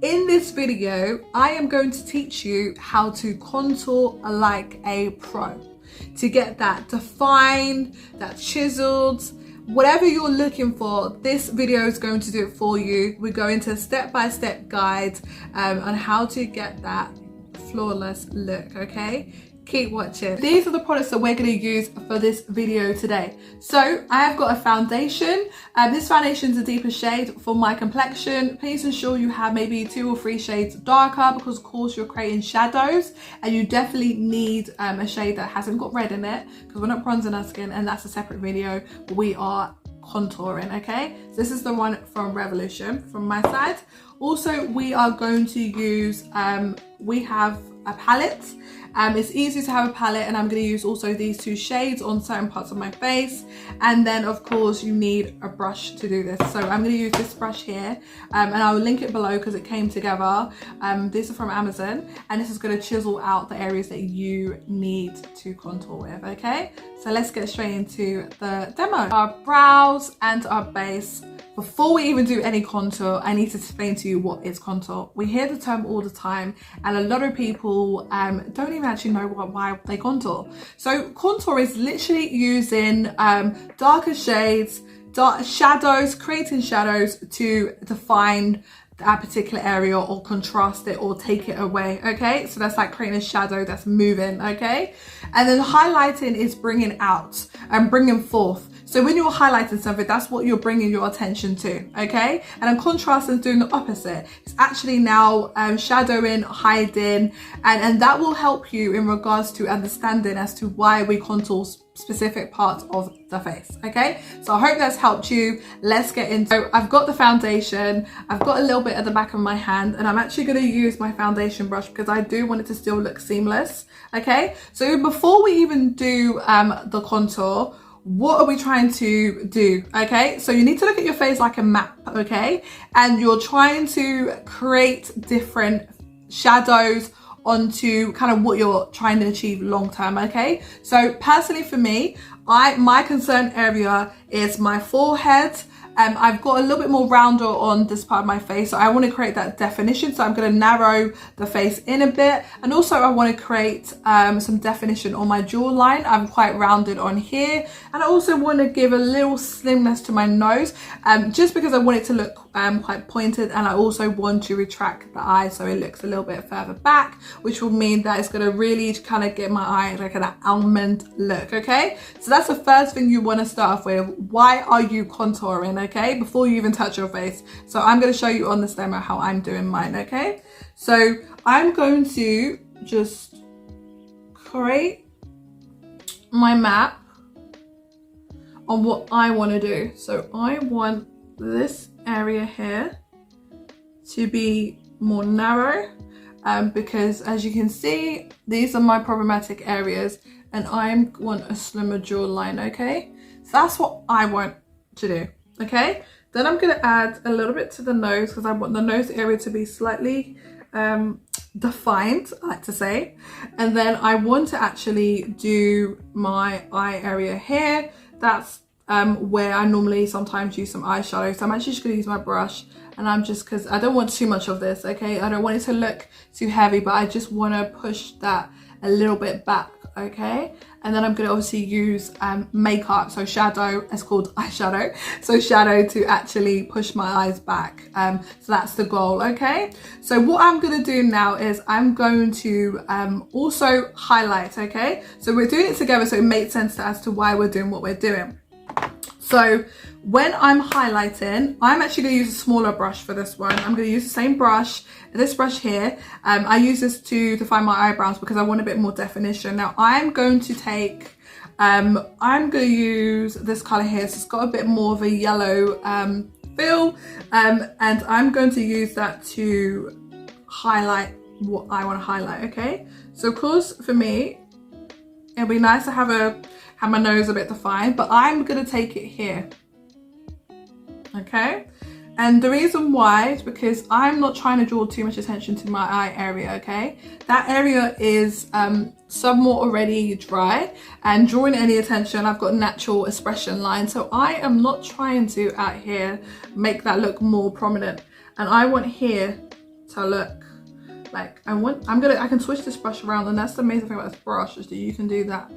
In this video, I am going to teach you how to contour like a pro, to get that defined, that chiseled, whatever you're looking for. This video is going to do it for you. We go into a step-by-step guide on how to get that flawless look, okay? Keep watching. These are the products that we're going to use for this video today. So I have got a foundation. This foundation is a deeper shade for my complexion. Please ensure you have maybe 2 or 3 shades darker, because of course you're creating shadows and you definitely need a shade that hasn't got red in it, because we're not bronzing our skin, and that's a separate video. We are contouring, okay? So this is the one from Revolution from my side. Also, we are going to use, we have a palette. It's easy to have a palette, and I'm going to use also these 2 shades on certain parts of my face. And then of course you need a brush to do this. So I'm going to use this brush here, and I will link it below because it came together. This is from Amazon, and this is going to chisel out the areas that you need to contour with, okay? So let's get straight into the demo. Our brows and our base. Before we even do any contour, I need to explain to you what is contour. We hear the term all the time, and a lot of people don't even actually know why they contour. So contour is literally using darker shades, dark shadows, creating shadows to define that particular area or contrast it or take it away, okay? So that's like creating a shadow that's moving, okay? And then highlighting is bringing out and bringing forth. So when you're highlighting something, that's what you're bringing your attention to, okay? And then contrast is doing the opposite. It's actually now shadowing, hiding, and that will help you in regards to understanding as to why we contour specific parts of the face, okay? So I hope that's helped you. Let's get into it. I've got the foundation, I've got a little bit at the back of my hand, and I'm actually going to use my foundation brush because I do want it to still look seamless, okay? So before we even do the contour, what are we trying to do, okay? So you need to look at your face like a map, okay? And you're trying to create different shadows onto kind of what you're trying to achieve long term, okay? So personally for me, my concern area is my forehead. I've got a little bit more rounder on this part of my face, so I want to create that definition. So I'm going to narrow the face in a bit, and also I want to create some definition on my jawline. I'm quite rounded on here, and I also want to give a little slimness to my nose, just because I want it to look quite pointed, and I also want to retract the eye so it looks a little bit further back, which will mean that it's going to really kind of get my eye like an almond look, okay? So that's the first thing you want to start off with. Why are you contouring, okay, before you even touch your face? So I'm going to show you on this demo how I'm doing mine, okay? So I'm going to just create my map on what I want to do. So I want this area here to be more narrow, because as you can see, these are my problematic areas, and I want a slimmer jawline, okay? So that's what I want to do, okay? Then I'm going to add a little bit to the nose, because I want the nose area to be slightly defined, I like to say. And then I want to actually do my eye area here. That's where I normally sometimes use some eyeshadow. So I'm actually just going to use my brush, and I'm just, because I don't want too much of this, okay? I don't want it to look too heavy, but I just want to push that a little bit back, okay? And then I'm going to obviously use makeup, so shadow, it's called eyeshadow, so shadow to actually push my eyes back. So that's the goal, okay? So what I'm going to do now is I'm going to also highlight, okay? So we're doing it together, so it makes sense as to why we're doing what we're doing. So when I'm highlighting, I'm actually going to use a smaller brush for this one. I'm going to use the same brush, this brush here. I use this to define my eyebrows because I want a bit more definition. Now I'm going to take, I'm going to use this color here. So it's got a bit more of a yellow feel, and I'm going to use that to highlight what I want to highlight, okay? So of course for me, it'll be nice to have my nose a bit defined, but I'm gonna take it here, okay? And the reason why is because I'm not trying to draw too much attention to my eye area, okay? That area is somewhat already dry, and drawing any attention, I've got natural expression lines. So I am not trying to out here make that look more prominent. And I want here to look like I can switch this brush around, and that's the amazing thing about this brush is that you can do that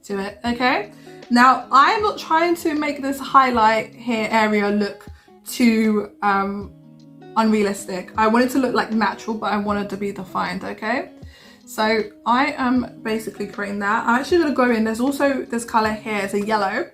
to it. Okay, now I'm not trying to make this highlight here area look too unrealistic. I want it to look like natural, but I want it to be defined. Okay, so I am basically creating that. I'm actually going to go in, there's also this color here, it's a yellow,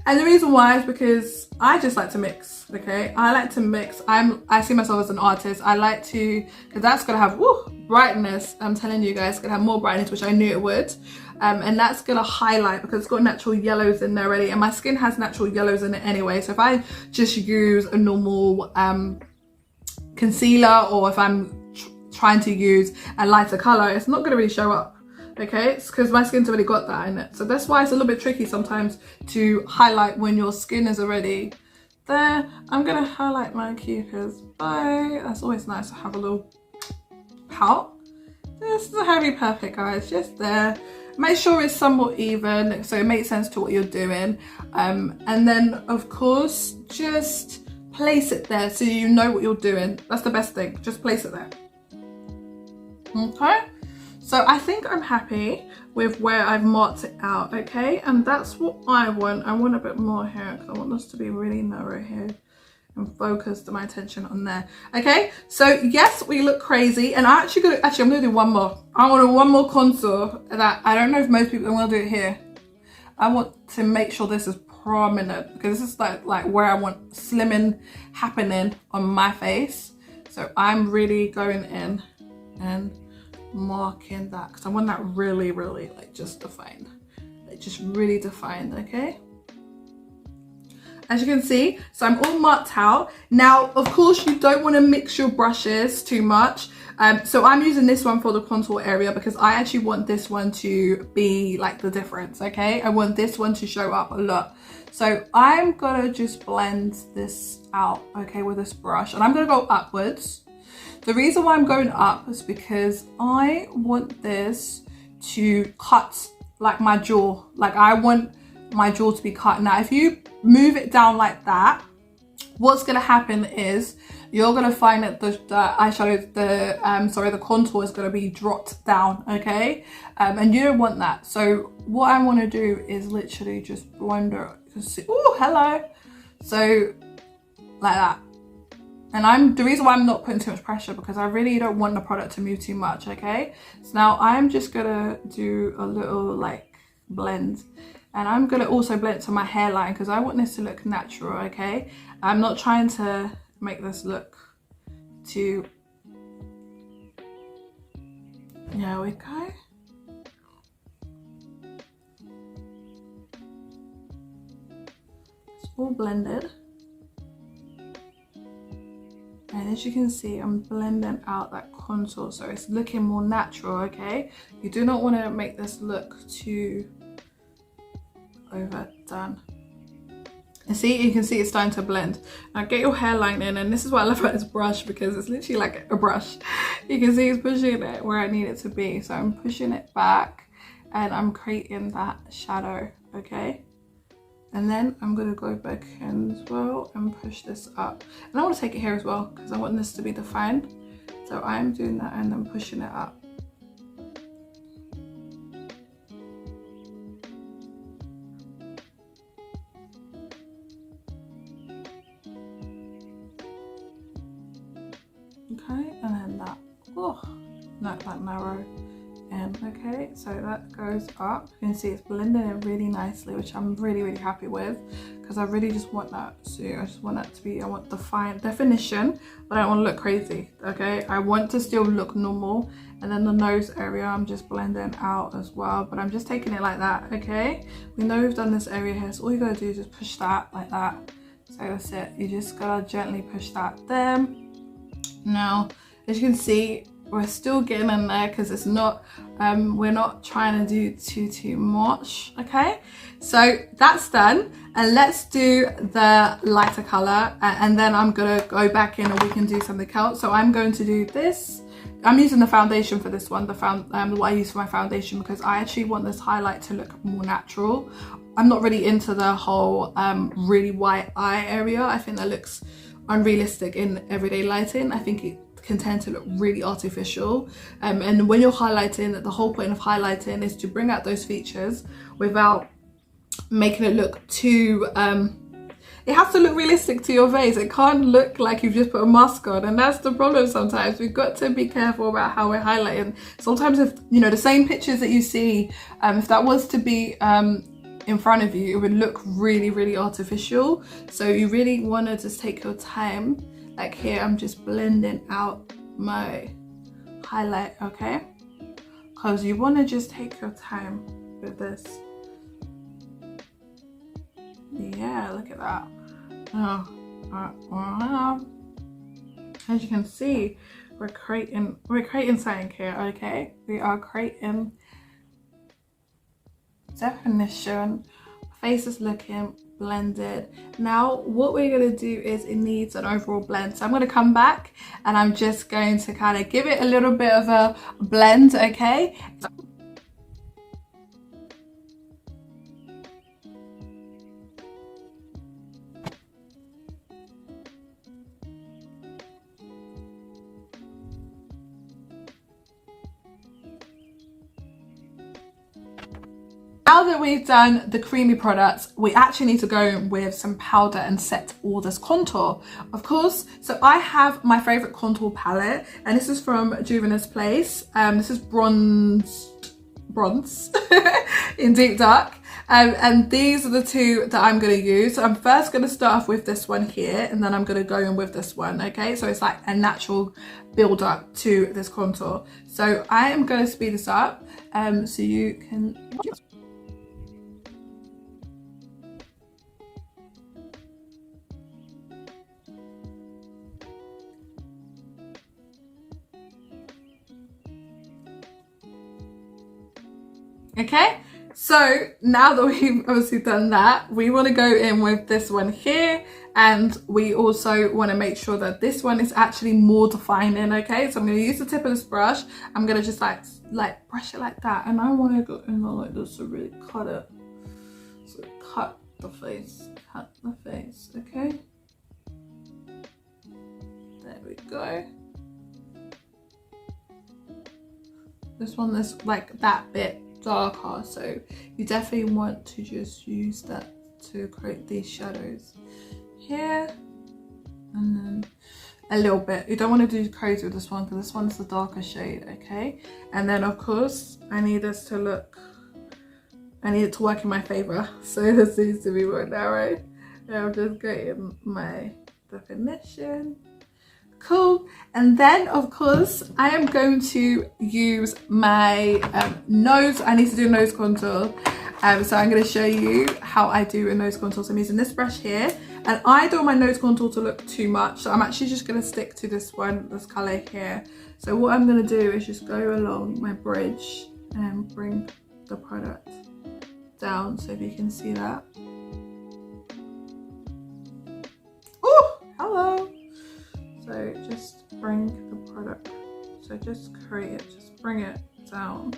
and the reason why is because I just like to mix. Okay, I like to mix. I see myself as an artist. I like to, because that's gonna have brightness. I'm telling you guys, it's gonna have more brightness, which I knew it would, and that's gonna highlight because it's got natural yellows in there already, and my skin has natural yellows in it anyway. So if I just use a normal concealer, or if I'm trying to use a lighter color, it's not gonna really show up. Okay, it's because my skin's already got that in it. So that's why it's a little bit tricky sometimes to highlight when your skin is already there. I'm gonna highlight my cuticles. Bye. That's always nice to have a little pout. This doesn't have to be perfect, guys, just there. Make sure it's somewhat even so it makes sense to what you're doing, and then of course just place it there so you know what you're doing. That's the best thing, just place it there. Okay, so I think I'm happy with where I've marked it out. Okay, and that's what I want. I want a bit more here because I want this to be really narrow here and focus my attention on there. Okay, so yes, we look crazy, and I'm gonna do one more. I want one more contour that I don't know if most people will do it here. I want to make sure this is prominent because this is like where I want slimming happening on my face. So I'm really going in and marking that because I want that really like just defined, like just really defined. Okay, as you can see, so I'm all marked out. Now of course you don't want to mix your brushes too much, so I'm using this one for the contour area because I actually want this one to be like the difference. Okay, I want this one to show up a lot, so I'm gonna just blend this out, okay, with this brush, and I'm gonna go upwards. The reason why I'm going up is because I want this to cut like my jaw. Like I want my jaw to be cut. Now, if you move it down like that, what's gonna happen is you're gonna find that the eyeshadow, the contour is gonna be dropped down, okay? And you don't want that. So what I wanna do is literally just blend it. You can see, oh, hello. So like that. And the reason why I'm not putting too much pressure because I really don't want the product to move too much, okay? So now I'm just gonna do a little like blend, and I'm gonna also blend it to my hairline because I want this to look natural, okay? I'm not trying to make this look too, there we go. It's all blended. And as you can see, I'm blending out that contour so it's looking more natural, okay? You do not want to make this look too overdone. And see, you can see it's starting to blend. Now get your hairline in, and this is what I love about this brush because it's literally like a brush. You can see it's pushing it where I need it to be. So I'm pushing it back and I'm creating that shadow, okay? And then I'm gonna go back in as well and push this up. And I want to take it here as well because I want this to be defined. So I'm doing that and then pushing it up. Okay, and then that, not that narrow. And okay, so that goes up. You can see it's blending it really nicely, which I'm really happy with because I really just want that. So I just want that to be, I want definition, but I don't want to look crazy, okay? I want to still look normal. And then the nose area, I'm just blending out as well, but I'm just taking it like that, okay? We know we've done this area here, so all you gotta do is just push that like that. So that's it, you just gotta gently push that there. Now, as you can see, we're still getting in there because it's not, we're not trying to do too much, okay? So that's done, and let's do the lighter color, and then I'm gonna go back in and we can do something else. So I'm going to do this. I'm using the foundation for this one, what I use for my foundation, because I actually want this highlight to look more natural. I'm not really into the whole really white eye area. I think that looks unrealistic in everyday lighting. I think it can tend to look really artificial. And when you're highlighting, the whole point of highlighting is to bring out those features without making it look too it has to look realistic to your face. It can't look like you've just put a mask on, and that's the problem sometimes. We've got to be careful about how we're highlighting. Sometimes if, you know, the same pictures that you see, if that was to be in front of you, it would look really, really artificial. So you really want to just take your time. Like here, I'm just blending out my highlight, okay? Because you want to just take your time with this. Yeah, look at that. As you can see, we're creating something here, okay? We are creating definition. Face is looking blended. Now what we're going to do is, it needs an overall blend, so I'm going to come back and I'm just going to kind of give it a little bit of a blend, okay? Now that we've done the creamy products, we actually need to go with some powder and set all this contour, of course. So I have my favorite contour palette, and this is from Juvena's Place. This is bronze in deep dark. And these are the two that I'm going to use. So I'm first going to start off with this one here, and then I'm going to go in with this one, okay? So it's like a natural build up to this contour. So I am going to speed this up so you can... Okay, so now that we've obviously done that, we want to go in with this one here, and we also want to make sure that this one is actually more defining, okay? So I'm going to use the tip of this brush. I'm going to just like brush it like that, and I want to go in like this to really cut it. So cut the face, okay? There we go. This one is like that bit darker, so you definitely want to just use that to create these shadows here, and then a little bit. You don't want to do crazy with this one because this one's the darker shade, okay? And then of course I need this to look, I need it to work in my favor, so this needs to be more narrow. And I'm just getting my definition. Cool. And then of course I am going to use my nose. I need to do nose contour, so I'm going to show you how I do a nose contour. So I'm using this brush here, and I don't want my nose contour to look too much, so I'm actually just going to stick to this one, this color here. So what I'm going to do is just go along my bridge and bring the product down, so if you can see that. Oh, hello. So just bring the product, so just create it, just bring it down.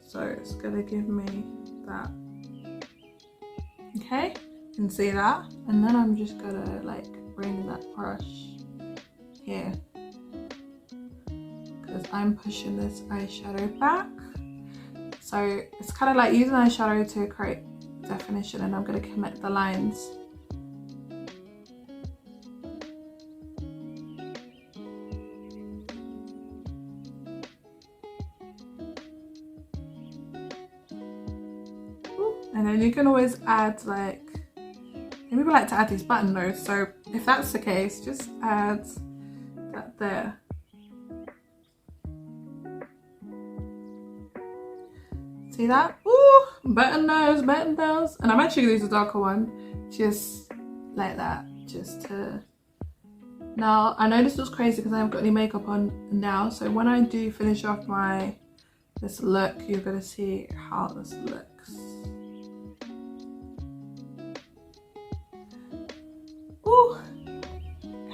So it's gonna give me that, okay? You can see that. And then I'm just gonna like bring that brush here, because I'm pushing this eyeshadow back. So it's kind of like using eyeshadow to create definition, and I'm gonna connect the lines. And then you can always add, like, people like to add these button nose, so if that's the case, just add that there. See that? Ooh, button nose, button nose. And I'm actually gonna use a darker one, just like that, just to... Now, I know this looks crazy because I haven't got any makeup on now, so when I do finish off this look, you're gonna see how this looks. Ooh.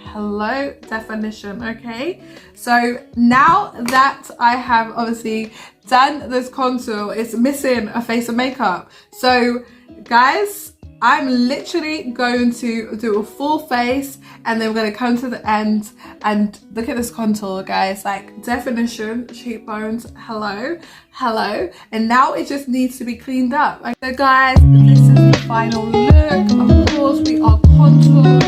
Hello, definition, okay? So now that I have obviously done this contour, it's missing a face of makeup. So guys, I'm literally going to do a full face, and then we're going to come to the end and look at this contour, guys. Like, definition, cheekbones, hello, and now it just needs to be cleaned up. So guys, this is the final look. Of course, we are contoured.